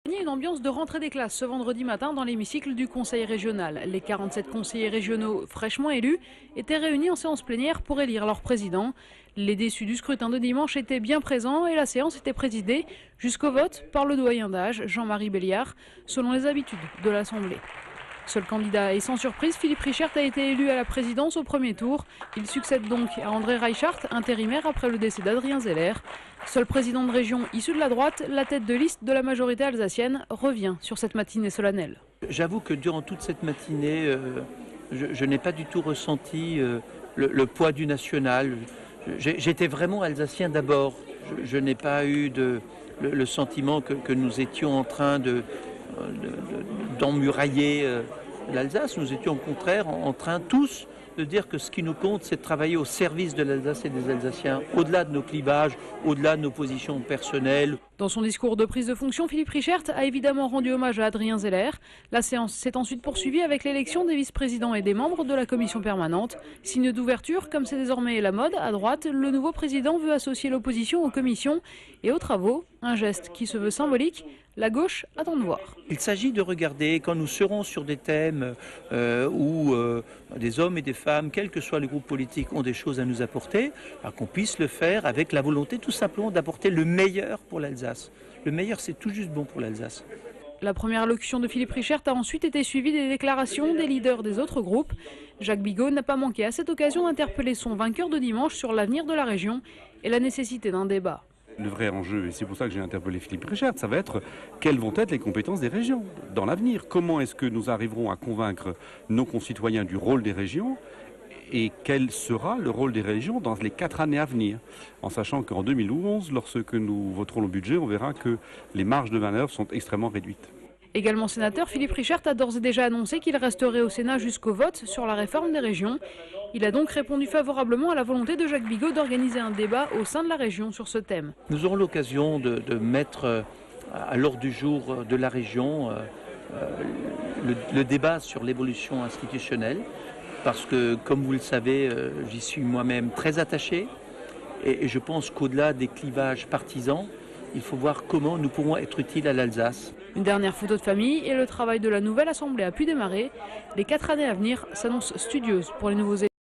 Il y a une ambiance de rentrée des classes ce vendredi matin dans l'hémicycle du Conseil régional. Les 47 conseillers régionaux fraîchement élus étaient réunis en séance plénière pour élire leur président. Les déçus du scrutin de dimanche étaient bien présents et la séance était présidée jusqu'au vote par le doyen d'âge, Jean-Marie Béliard, selon les habitudes de l'Assemblée. Seul candidat et sans surprise, Philippe Richert a été élu à la présidence au premier tour. Il succède donc à André Reichardt, intérimaire après le décès d'Adrien Zeller. Seul président de région issu de la droite, la tête de liste de la majorité alsacienne revient sur cette matinée solennelle. J'avoue que durant toute cette matinée, je n'ai pas du tout ressenti le poids du national. J'étais vraiment alsacien d'abord. Je n'ai pas eu le sentiment que nous étions en train d'emmurailler l'Alsace. Nous étions au contraire en train tous de dire que ce qui nous compte, c'est de travailler au service de l'Alsace et des Alsaciens, au-delà de nos clivages, au-delà de nos positions personnelles. Dans son discours de prise de fonction, Philippe Richert a évidemment rendu hommage à Adrien Zeller. La séance s'est ensuite poursuivie avec l'élection des vice-présidents et des membres de la commission permanente. Signe d'ouverture, comme c'est désormais la mode, à droite, le nouveau président veut associer l'opposition aux commissions et aux travaux. Un geste qui se veut symbolique. La gauche attend de voir. Il s'agit de regarder, quand nous serons sur des thèmes où des hommes et des femmes, quel que soit le groupe politique, ont des choses à nous apporter, qu'on puisse le faire avec la volonté tout simplement d'apporter le meilleur pour l'Alsace. Le meilleur, c'est tout juste bon pour l'Alsace. La première allocution de Philippe Richert a ensuite été suivie des déclarations des leaders des autres groupes. Jacques Bigot n'a pas manqué à cette occasion d'interpeller son vainqueur de dimanche sur l'avenir de la région et la nécessité d'un débat. Le vrai enjeu, et c'est pour ça que j'ai interpellé Philippe Richert, ça va être quelles vont être les compétences des régions dans l'avenir. Comment est-ce que nous arriverons à convaincre nos concitoyens du rôle des régions et quel sera le rôle des régions dans les 4 années à venir, en sachant qu'en 2011, lorsque nous voterons le budget, on verra que les marges de manœuvre sont extrêmement réduites. Également sénateur, Philippe Richert a d'ores et déjà annoncé qu'il resterait au Sénat jusqu'au vote sur la réforme des régions. Il a donc répondu favorablement à la volonté de Jacques Bigot d'organiser un débat au sein de la région sur ce thème. Nous aurons l'occasion de mettre à l'ordre du jour de la région le débat sur l'évolution institutionnelle, parce que, comme vous le savez, j'y suis moi-même très attaché et je pense qu'au-delà des clivages partisans, il faut voir comment nous pourrons être utiles à l'Alsace. Une dernière photo de famille et le travail de la nouvelle Assemblée a pu démarrer. Les 4 années à venir s'annoncent studieuses pour les nouveaux élus.